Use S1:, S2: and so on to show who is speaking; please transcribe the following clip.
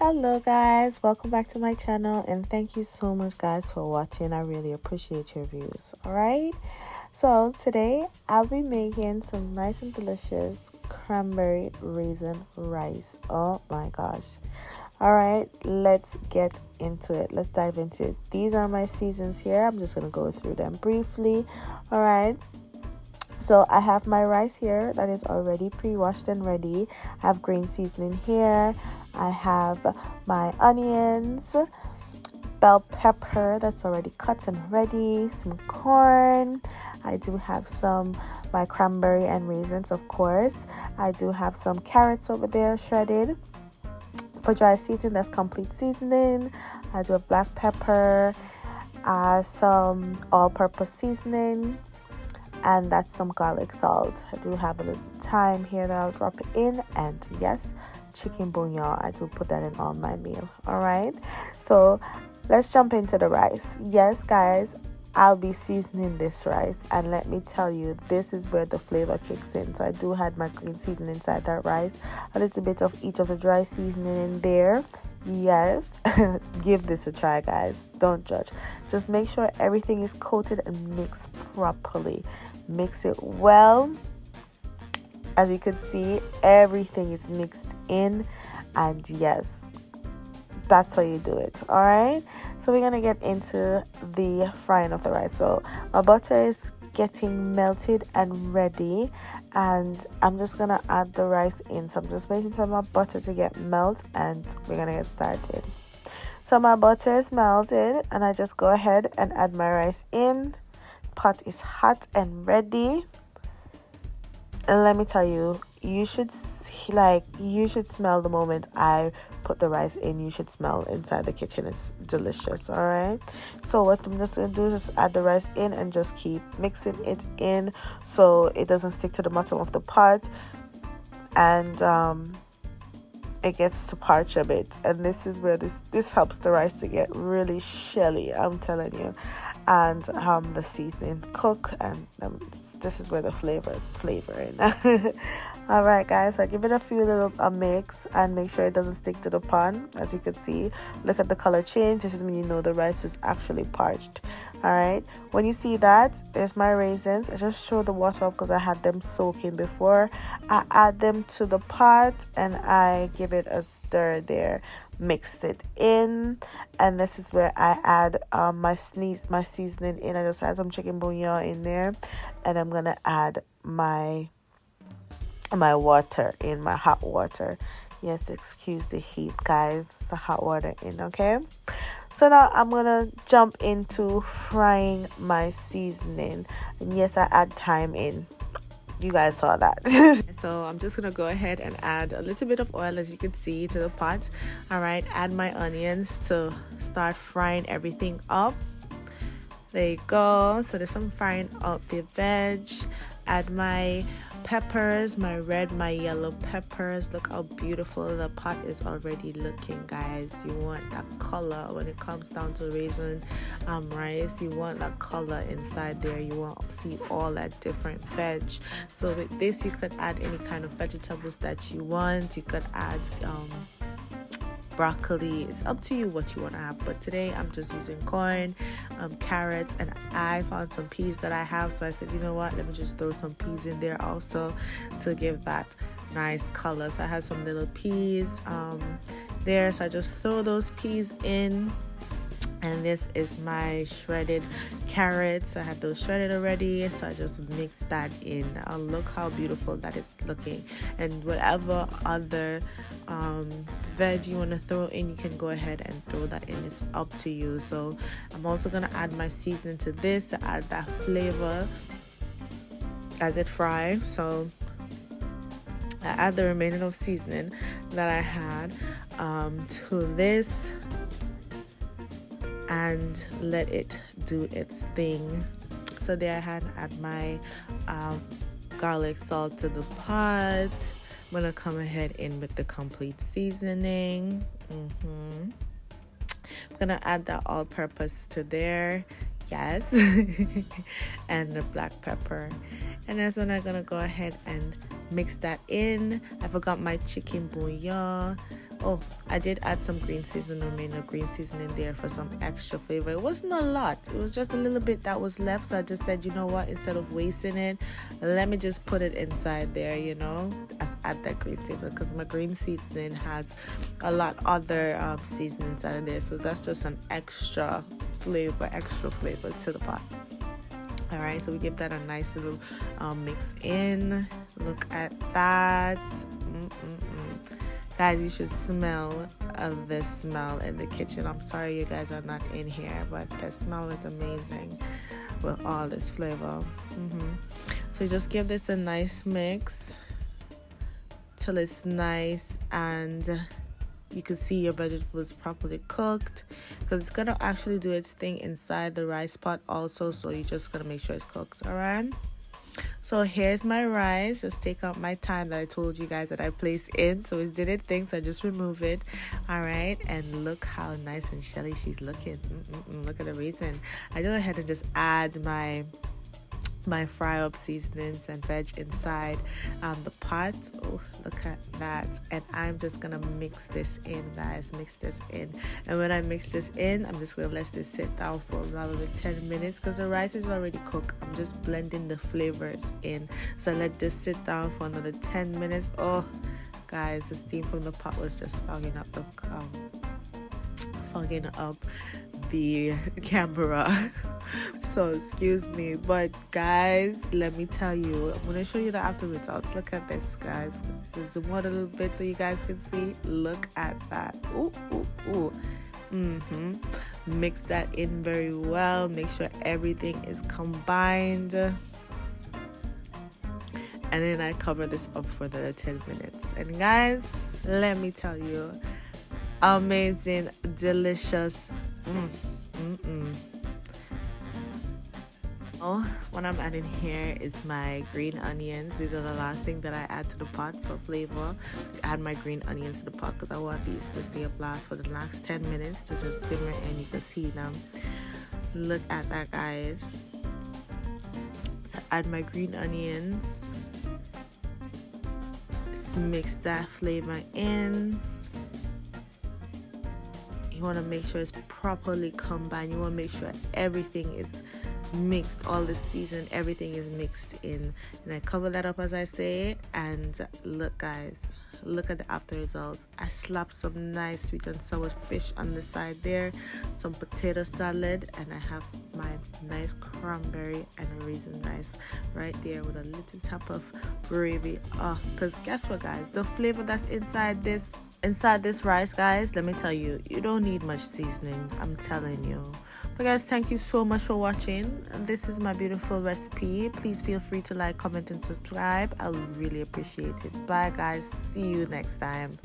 S1: Hello guys, welcome back to my channel and thank you so much guys for watching. I really appreciate your views. Alright, so today I'll be making some nice and delicious cranberry raisin rice. Oh my gosh. Alright, let's get into it. Let's dive into it. These are my seasons here. I'm just going to go through them briefly. Alright, so I have my rice here that is already pre-washed and ready. I have green seasoning here. I have my onions, bell pepper that's already cut and ready, some corn. I do have my cranberry and raisins, of course. I do have some carrots over there shredded. For dry seasoning, that's complete seasoning. I do have black pepper, some all-purpose seasoning, and that's some garlic salt. I do have a little thyme here that I'll drop in, and yes, chicken bouillon. I do put that in all my meal. All right, so let's jump into the rice. Yes guys, I'll be seasoning this rice, and let me tell you, this is where the flavor kicks in. So I do have my green seasoning inside that rice, a little bit of each of the dry seasoning in there. Yes, give this a try guys, don't judge. Just make sure everything is coated and mixed properly. Mix it well. As you can see, everything is mixed in, and yes, that's how you do it. All right, so we're gonna get into the frying of the rice. So my butter is getting melted and ready, and I'm just gonna add the rice in. So I'm just waiting for my butter to get melted, and we're gonna get started. So my butter is melted, and I just go ahead and add my rice in. Pot is hot and ready. And let me tell you, you should smell the moment I put the rice in. You should smell inside the kitchen. It's delicious. All right, so what I'm just gonna do is just add the rice in and just keep mixing it in so it doesn't stick to the bottom of the pot, and it gets to parch a bit. And this is where this helps the rice to get really shelly, I'm telling you, and the seasoning cook, and this is where the flavor is flavoring. All right guys, so I give it a few little mix and make sure it doesn't stick to the pan. As you can see, look at the color change. This is when you know the rice is actually parched. All right, when you see that, there's my raisins. I just show the water up because I had them soaking before. I add them to the pot and I give it a stir there, mixed it in, and this is where I add my seasoning in. I just add some chicken bouillon in there, and I'm gonna add my water in, my hot water. Yes, excuse the heat guys, the hot water in. Okay, so now I'm gonna jump into frying my seasoning, and yes, I add thyme in. You guys saw that. So I'm just gonna go ahead and add a little bit of oil, as you can see, to the pot. All right, add my onions to start frying everything up. There you go. So there's some frying up the veg. Add my peppers, my red, my yellow peppers. Look how beautiful the pot is already looking, guys. You want that color when it comes down to raisin rice. You want that color inside there. You want to see all that different veg. So with this, you could add any kind of vegetables that you want. You could add broccoli. It's up to you what you want to have, but today I'm just using corn, carrots, and I found some peas that I have, so I said, you know what, let me just throw some peas in there also to give that nice color. So I have some little peas there, so I just throw those peas in. And this is my shredded carrots. I have those shredded already, so I just mix that in. Look how beautiful that is looking. And whatever other veg you want to throw in, you can go ahead and throw that in. It's up to you. So I'm also going to add my seasoning to this to add that flavor as it fries. So I add the remaining of seasoning that I had to this, and let it do its thing. So there I had add my garlic salt to the pot. I'm gonna come ahead in with the complete seasoning. I'm gonna add that all-purpose to there, yes, and the black pepper. And that's when I'm gonna go ahead and mix that in. I forgot my chicken bouillon. Oh, I did add some green seasoning there for some extra flavor. It wasn't a lot. It was just a little bit that was left. So I just said, you know what? Instead of wasting it, let me just put it inside there, add that green seasoning, because my green seasoning has a lot other seasonings out of there. So that's just an extra flavor to the pot. All right, so we give that a nice little mix in. Look at that. Guys, you should smell the smell in the kitchen. I'm sorry you guys are not in here, but the smell is amazing with all this flavor. So you just give this a nice mix till it's nice and you can see your vegetables properly cooked, because it's gonna actually do its thing inside the rice pot also. So you just gotta make sure it's cooked. All right, so here's my rice. Just take out my thyme that I told you guys that I placed in, so it did its thing, so I just remove it. All right, and look how nice and shelly she's looking. Look at the raisin. I go ahead and just add my fry up seasonings and veg inside the pot. Oh, look at that. And I'm just gonna mix this in, guys. And when I mix this in, I'm just gonna let this sit down for about 10 minutes, because the rice is already cooked. I'm just blending the flavors in, so I let this sit down for another 10 minutes. Oh guys, the steam from the pot was just fogging up the camera. So excuse me, but guys, let me tell you, I'm gonna show you the after results. Look at this, guys. Just zoom out a little bit so you guys can see. Look at that. Ooh. Mix that in very well. Make sure everything is combined, and then I cover this up for the 10 minutes. And guys, let me tell you, amazing, delicious. What I'm adding here is my green onions. These are the last thing that I add to the pot for flavor. Add my green onions to the pot because I want these to stay up last for the next 10 minutes to just simmer, and you can see them. Look at that, guys. So add my green onions. Just mix that flavor in. You want to make sure it's properly combined. You want to make sure everything is mixed, all the season, everything is mixed in. And I cover that up as I say. And look, guys, look at the after results. I slapped some nice sweet and sour fish on the side there, some potato salad, and I have my nice cranberry and raisin rice right there with a little tap of gravy. Because guess what, guys, the flavor that's inside this rice, guys, let me tell you, you don't need much seasoning, I'm telling you. But guys, thank you so much for watching. This is my beautiful recipe. Please feel free to like, comment, and subscribe. I would really appreciate it. Bye, guys. See you next time.